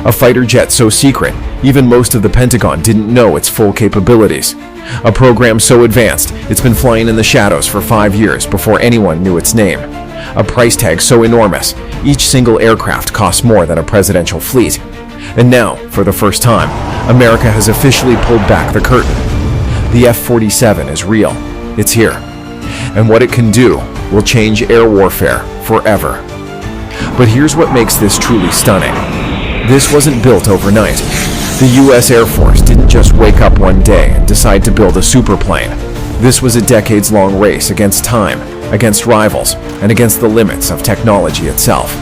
A fighter jet so secret, even most of the Pentagon didn't know its full capabilities. A program so advanced, it's been flying in the shadows for 5 years before anyone knew its name. A price tag so enormous, each single aircraft costs more than a presidential fleet. And now, for the first time, America has officially pulled back the curtain. The F-47 is real. It's here. And what it can do will change air warfare forever. But here's what makes this truly stunning. This wasn't built overnight. The U.S. Air Force didn't just wake up one day and decide to build a superplane. This was a decades-long race against time, against rivals, and against the limits of technology itself.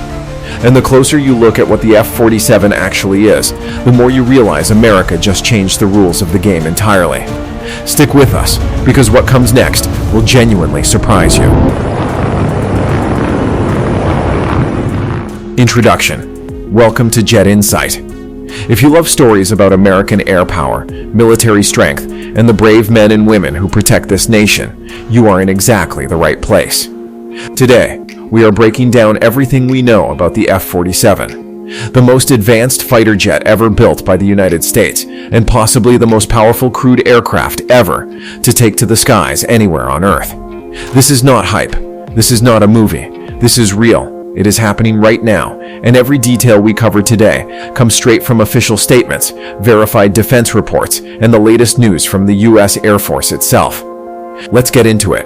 And the closer you look at what the F-47 actually is, the more you realize America just changed the rules of the game entirely. Stick with us, because what comes next will genuinely surprise you. Introduction. Welcome to Jet Insight. If you love stories about American air power, military strength, and the brave men and women who protect this nation, you are in exactly the right place. Today, we are breaking down everything we know about the F-47, the most advanced fighter jet ever built by the United States, and possibly the most powerful crewed aircraft ever to take to the skies anywhere on Earth. This is not hype. This is not a movie. This is real. It is happening right now, and every detail we cover today comes straight from official statements, verified defense reports, and the latest news from the U.S. Air Force itself. Let's get into it.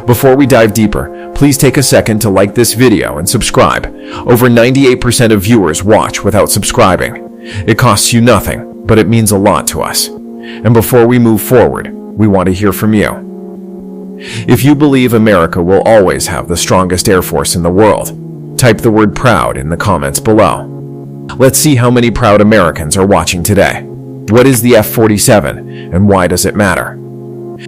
Before we dive deeper, please take a second to like this video and subscribe. Over 98% of viewers watch without subscribing. It costs you nothing, but it means a lot to us. And before we move forward, we want to hear from you. If you believe America will always have the strongest Air Force in the world, type the word proud in the comments below. Let's see how many proud Americans are watching today. What is the F-47 and why does it matter?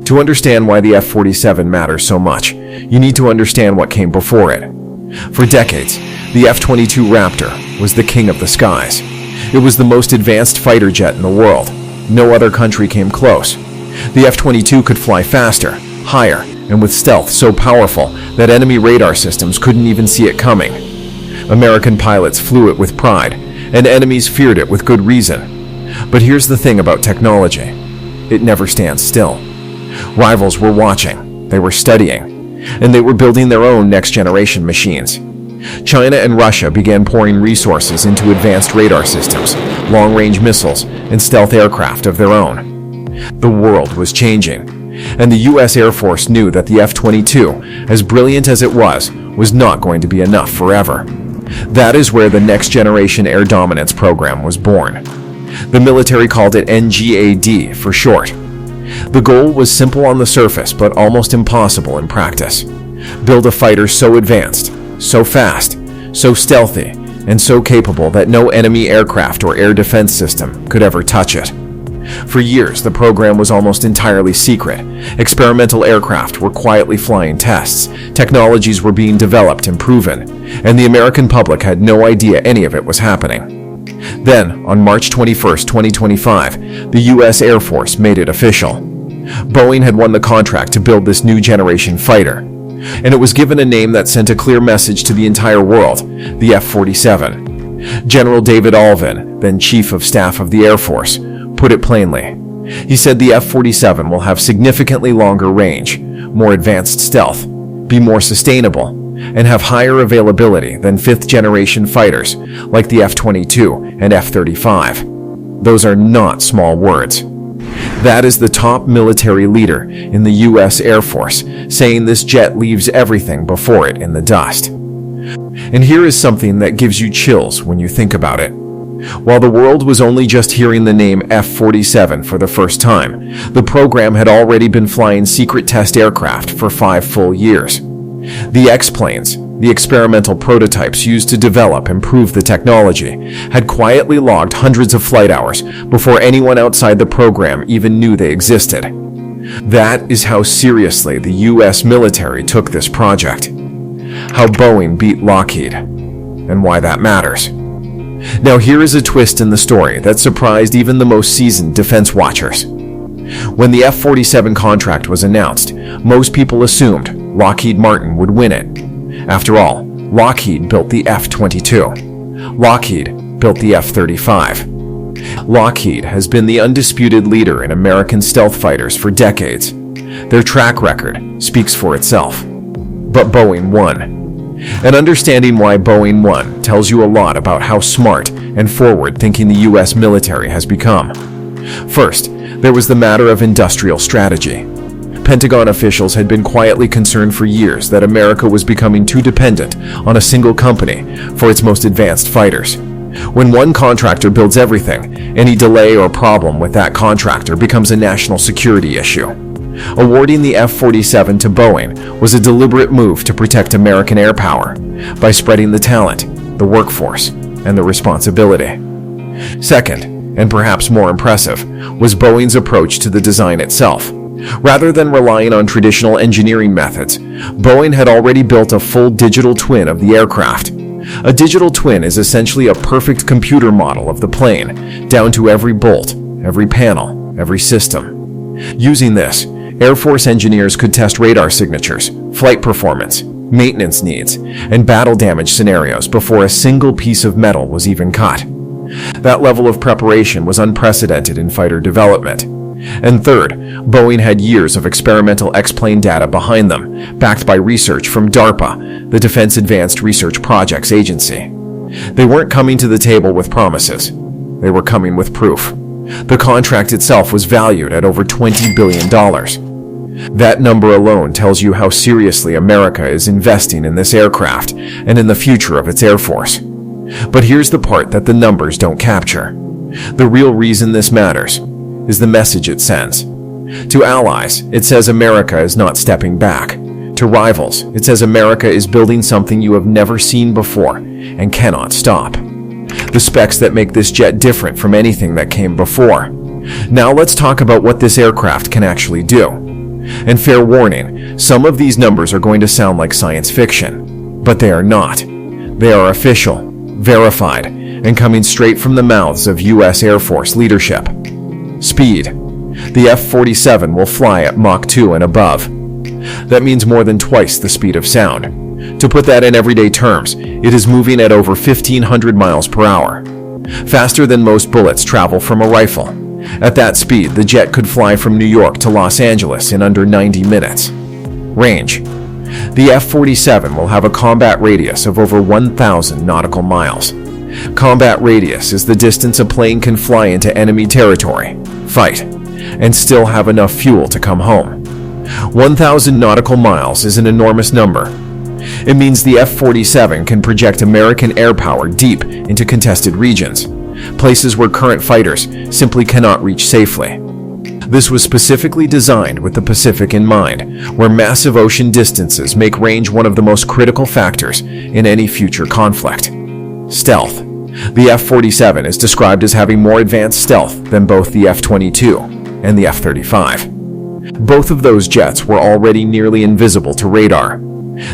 To understand why the F-47 matters so much, you need to understand what came before it. For decades, the F-22 Raptor was the king of the skies. It was the most advanced fighter jet in the world. No other country came close. The F-22 could fly faster, higher, and with stealth so powerful that enemy radar systems couldn't even see it coming. American pilots flew it with pride, and enemies feared it with good reason. But here's the thing about technology. It never stands still. Rivals were watching, they were studying, and they were building their own next-generation machines. China and Russia began pouring resources into advanced radar systems, long-range missiles, and stealth aircraft of their own. The world was changing, and the U.S. Air Force knew that the F-22, as brilliant as it was not going to be enough forever. That is where the Next Generation Air Dominance program was born. The military called it NGAD for short. The goal was simple on the surface, but almost impossible in practice. Build a fighter so advanced, so fast, so stealthy, and so capable that no enemy aircraft or air defense system could ever touch it. For years, the program was almost entirely secret. Experimental aircraft were quietly flying tests, technologies were being developed and proven, and the American public had no idea any of it was happening. Then, on March 21, 2025, the U.S. Air Force made it official. Boeing had won the contract to build this new generation fighter, and it was given a name that sent a clear message to the entire world, the F-47. General David Alvin, then Chief of Staff of the Air Force, put it plainly. He said the F-47 will have significantly longer range, more advanced stealth, be more sustainable, and have higher availability than fifth-generation fighters like the F-22 and F-35. Those are not small words. That is the top military leader in the U.S. Air Force saying this jet leaves everything before it in the dust. And here is something that gives you chills when you think about it. While the world was only just hearing the name F-47 for the first time, the program had already been flying secret test aircraft for 5 full years. The X-planes, the experimental prototypes used to develop and prove the technology, had quietly logged hundreds of flight hours before anyone outside the program even knew they existed. That is how seriously the U.S. military took this project. How Boeing beat Lockheed, and why that matters. Now here is a twist in the story that surprised even the most seasoned defense watchers. When the F-47 contract was announced, most people assumed Lockheed Martin would win it. After all, Lockheed built the F-22. Lockheed built the F-35. Lockheed has been the undisputed leader in American stealth fighters for decades. Their track record speaks for itself. But Boeing won. And understanding why Boeing won tells you a lot about how smart and forward-thinking the U.S. military has become. First, there was the matter of industrial strategy. Pentagon officials had been quietly concerned for years that America was becoming too dependent on a single company for its most advanced fighters. When one contractor builds everything, any delay or problem with that contractor becomes a national security issue. Awarding the F-47 to Boeing was a deliberate move to protect American air power by spreading the talent, the workforce, and the responsibility. Second, and perhaps more impressive, was Boeing's approach to the design itself. Rather than relying on traditional engineering methods, Boeing had already built a full digital twin of the aircraft. A digital twin is essentially a perfect computer model of the plane, down to every bolt, every panel, every system. Using this, Air Force engineers could test radar signatures, flight performance, maintenance needs, and battle damage scenarios before a single piece of metal was even cut. That level of preparation was unprecedented in fighter development. And third, Boeing had years of experimental X-plane data behind them, backed by research from DARPA, the Defense Advanced Research Projects Agency. They weren't coming to the table with promises. They were coming with proof. The contract itself was valued at over $20 billion. That number alone tells you how seriously America is investing in this aircraft and in the future of its Air Force. But here's the part that the numbers don't capture. The real reason this matters is the message it sends. To allies, it says America is not stepping back. To rivals, it says America is building something you have never seen before and cannot stop. The specs that make this jet different from anything that came before. Now let's talk about what this aircraft can actually do. And fair warning, some of these numbers are going to sound like science fiction, but they are not. They are official, verified, and coming straight from the mouths of U.S. Air Force leadership. Speed. The F-47 will fly at Mach 2 and above. That means more than twice the speed of sound. To put that in everyday terms, it is moving at over 1,500 miles per hour. Faster than most bullets travel from a rifle. At that speed, the jet could fly from New York to Los Angeles in under 90 minutes. Range. The F-47 will have a combat radius of over 1,000 nautical miles. Combat radius is the distance a plane can fly into enemy territory, fight, and still have enough fuel to come home. 1,000 nautical miles is an enormous number. It means the F-47 can project American air power deep into contested regions, places where current fighters simply cannot reach safely. This was specifically designed with the Pacific in mind, where massive ocean distances make range one of the most critical factors in any future conflict. Stealth. The F-47 is described as having more advanced stealth than both the F-22 and the F-35. Both of those jets were already nearly invisible to radar.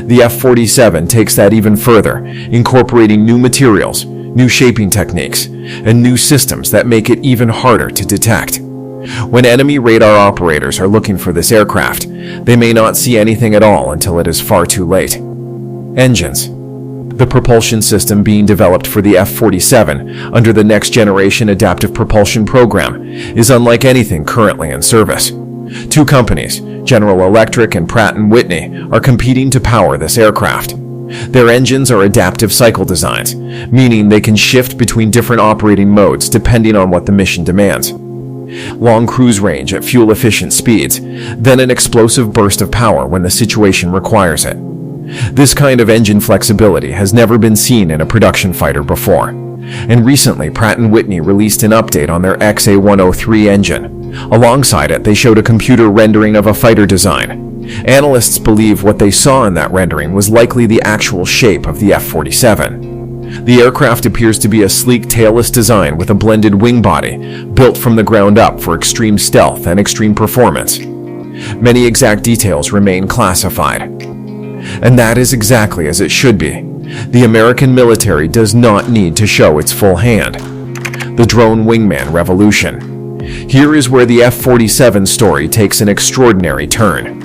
The F-47 takes that even further, incorporating new materials, new shaping techniques, and new systems that make it even harder to detect. When enemy radar operators are looking for this aircraft, they may not see anything at all until it is far too late. Engines. The propulsion system being developed for the F-47 under the Next Generation Adaptive Propulsion Program is unlike anything currently in service. Two companies, General Electric and Pratt & Whitney, are competing to power this aircraft. Their engines are adaptive cycle designs, meaning they can shift between different operating modes depending on what the mission demands. Long cruise range at fuel-efficient speeds, then an explosive burst of power when the situation requires it. This kind of engine flexibility has never been seen in a production fighter before. And recently, Pratt & Whitney released an update on their XA-103 engine. Alongside it, they showed a computer rendering of a fighter design. Analysts believe what they saw in that rendering was likely the actual shape of the F-47. The aircraft appears to be a sleek tailless design with a blended wing body, built from the ground up for extreme stealth and extreme performance. Many exact details remain classified. And that is exactly as it should be. The American military does not need to show its full hand. The drone wingman revolution. Here is where the F-47 story takes an extraordinary turn.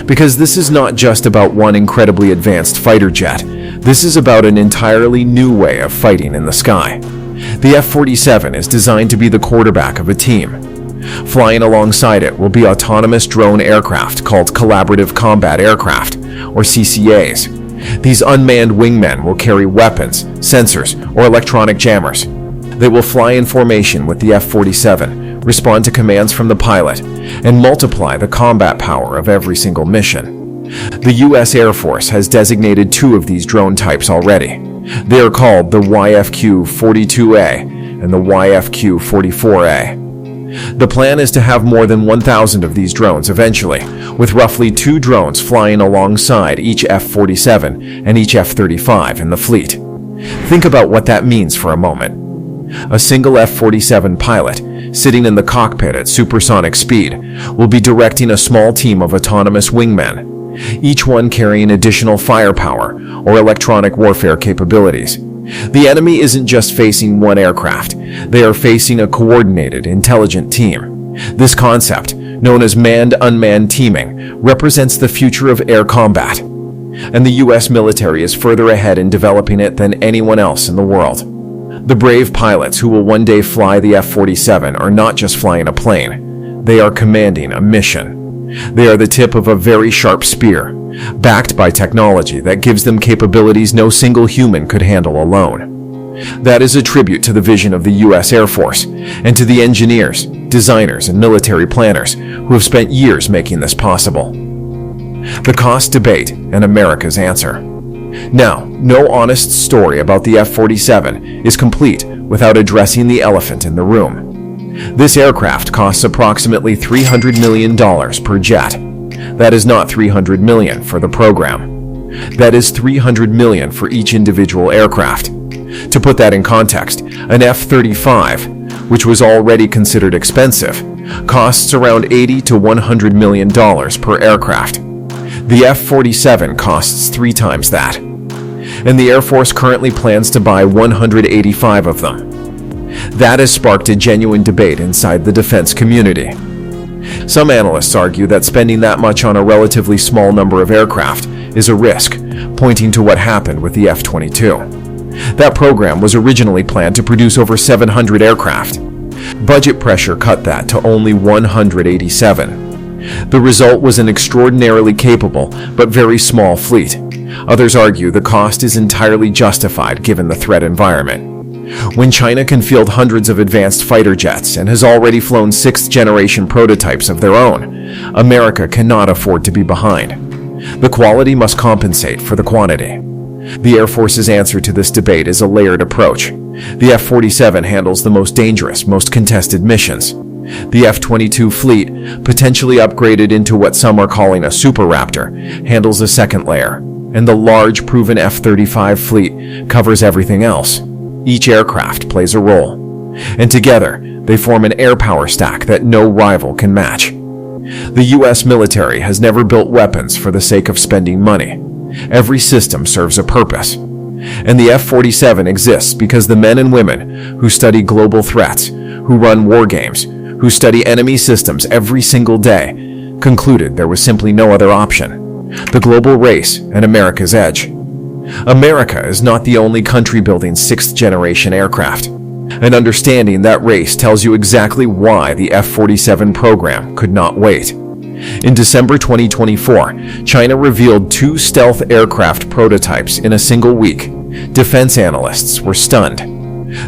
Because this is not just about one incredibly advanced fighter jet. This is about an entirely new way of fighting in the sky. The F-47 is designed to be the quarterback of a team. Flying alongside it will be autonomous drone aircraft called Collaborative Combat Aircraft, or CCAs. These unmanned wingmen will carry weapons, sensors, or electronic jammers. They will fly in formation with the F-47, respond to commands from the pilot, and multiply the combat power of every single mission. The U.S. Air Force has designated 2 of these drone types already. They are called the YFQ-42A and the YFQ-44A. The plan is to have more than 1,000 of these drones eventually, with roughly 2 drones flying alongside each F-47 and each F-35 in the fleet. Think about what that means for a moment. A single F-47 pilot, sitting in the cockpit at supersonic speed, will be directing a small team of autonomous wingmen, each one carrying additional firepower or electronic warfare capabilities. The enemy isn't just facing one aircraft, they are facing a coordinated, intelligent team. This concept, known as manned-unmanned teaming, represents the future of air combat, and the U.S. military is further ahead in developing it than anyone else in the world. The brave pilots who will one day fly the F-47 are not just flying a plane, they are commanding a mission. They are the tip of a very sharp spear, backed by technology that gives them capabilities no single human could handle alone. That is a tribute to the vision of the U.S. Air Force and to the engineers, designers, and military planners who have spent years making this possible. The cost debate and America's answer. Now, no honest story about the F-47 is complete without addressing the elephant in the room. This aircraft costs approximately $300 million per jet. That is not $300 million for the program. That is $300 million for each individual aircraft. To put that in context, an F-35, which was already considered expensive, costs around $80 to $100 million per aircraft. The F-47 costs 3 times that. And the Air Force currently plans to buy 185 of them. That has sparked a genuine debate inside the defense community. Some analysts argue that spending that much on a relatively small number of aircraft is a risk, pointing to what happened with the F-22. That program was originally planned to produce over 700 aircraft. Budget pressure cut that to only 187. The result was an extraordinarily capable but very small fleet. Others argue the cost is entirely justified given the threat environment. When China can field hundreds of advanced fighter jets and has already flown 6th-generation prototypes of their own, America cannot afford to be behind. The quality must compensate for the quantity. The Air Force's answer to this debate is a layered approach. The F-47 handles the most dangerous, most contested missions. The F-22 fleet, potentially upgraded into what some are calling a Super Raptor, handles a second layer, and the large, proven F-35 fleet covers everything else. Each aircraft plays a role, and together they form an air power stack that no rival can match. The U.S. military has never built weapons for the sake of spending money. Every system serves a purpose, and the F-47 exists because the men and women who study global threats, who run war games, who study enemy systems every single day, concluded there was simply no other option. The global race and America's edge. America is not the only country building 6th-generation aircraft. And understanding that race tells you exactly why the F-47 program could not wait. In December 2024, China revealed 2 stealth aircraft prototypes in a single week. Defense analysts were stunned.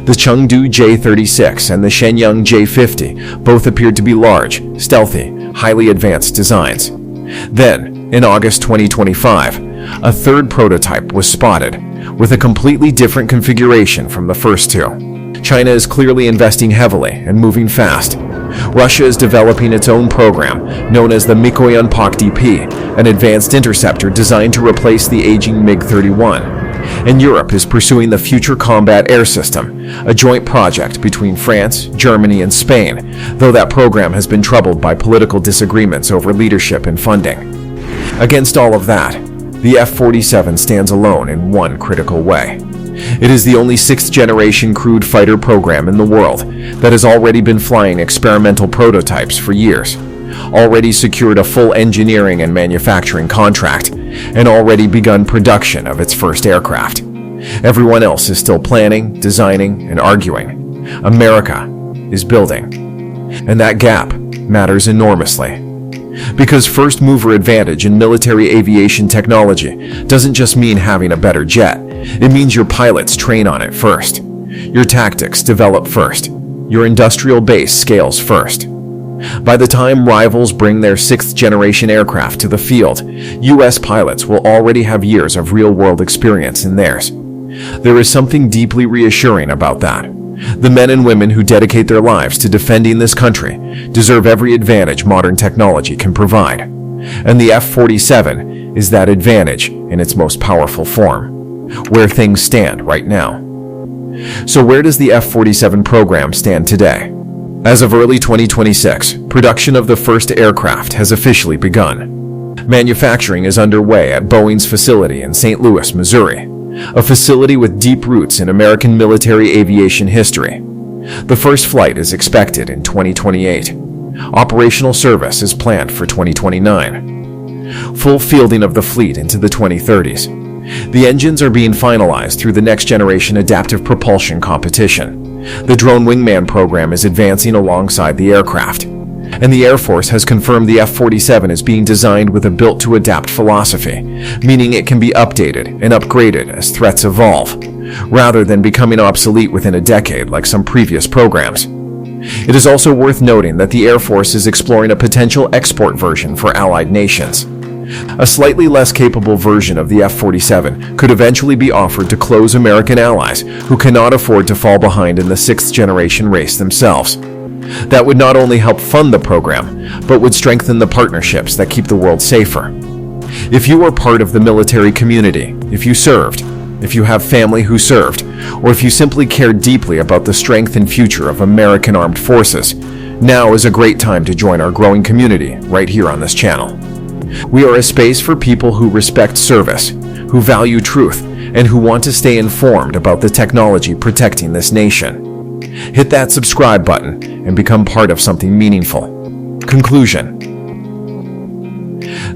The Chengdu J-36 and the Shenyang J-50 both appeared to be large, stealthy, highly advanced designs. Then, in August 2025, a third prototype was spotted, with a completely different configuration from the first 2. China is clearly investing heavily and moving fast. Russia is developing its own program, known as the Mikoyan Pak-DP, an advanced interceptor designed to replace the aging MiG-31. And Europe is pursuing the Future Combat Air System, a joint project between France, Germany, and Spain, though that program has been troubled by political disagreements over leadership and funding. Against all of that, the F-47 stands alone in one critical way. It is the only 6th-generation crewed fighter program in the world that has already been flying experimental prototypes for years, already secured a full engineering and manufacturing contract, and already begun production of its first aircraft. Everyone else is still planning, designing, and arguing. America is building. And that gap matters enormously. Because first mover advantage in military aviation technology doesn't just mean having a better jet. It means your pilots train on it first. Your tactics develop first. Your industrial base scales first. By the time rivals bring their sixth-generation aircraft to the field, U.S. pilots will already have years of real-world experience in theirs. There is something deeply reassuring about that. The men and women who dedicate their lives to defending this country deserve every advantage modern technology can provide. And the F-47 is that advantage in its most powerful form, where things stand right now. So where does the F-47 program stand today? As of early 2026, production of the first aircraft has officially begun. Manufacturing is underway at Boeing's facility in St. Louis, Missouri, a facility with deep roots in American military aviation history. The first flight is expected in 2028. Operational service is planned for 2029. Full fielding of the fleet into the 2030s. The engines are being finalized through the next-generation adaptive propulsion competition. The drone wingman program is advancing alongside the aircraft. And the Air Force has confirmed the F-47 is being designed with a built-to-adapt philosophy, meaning it can be updated and upgraded as threats evolve, rather than becoming obsolete within a decade like some previous programs. It is also worth noting that the Air Force is exploring a potential export version for allied nations. A slightly less capable version of the F-47 could eventually be offered to close American allies who cannot afford to fall behind in the sixth-generation race themselves. That would not only help fund the program, but would strengthen the partnerships that keep the world safer. If you are part of the military community, if you served, if you have family who served, or if you simply care deeply about the strength and future of American armed forces, now is a great time to join our growing community right here on this channel. We are a space for people who respect service, who value truth, and who want to stay informed about the technology protecting this nation. Hit that subscribe button and become part of something meaningful. Conclusion.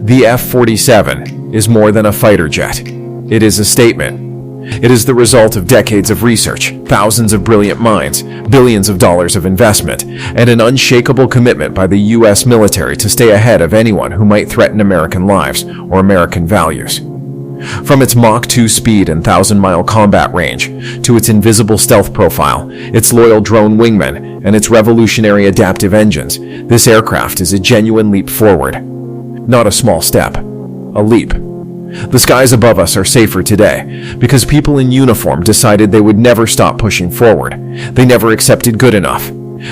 The F-47 is more than a fighter jet. It is a statement. It is the result of decades of research, thousands of brilliant minds, billions of dollars of investment, and an unshakable commitment by the U.S. military to stay ahead of anyone who might threaten American lives or American values. From its Mach 2 speed and 1,000-mile combat range, to its invisible stealth profile, its loyal drone wingmen, and its revolutionary adaptive engines, this aircraft is a genuine leap forward. Not a small step, a leap. The skies above us are safer today because people in uniform decided they would never stop pushing forward. They never accepted good enough.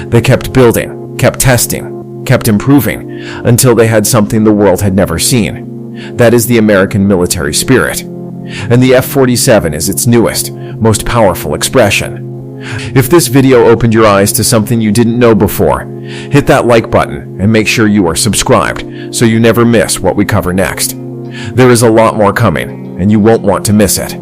They kept building, kept testing, kept improving until they had something the world had never seen. That is the American military spirit. And the F-47 is its newest, most powerful expression. If this video opened your eyes to something you didn't know before, hit that like button and make sure you are subscribed so you never miss what we cover next. There is a lot more coming, and you won't want to miss it.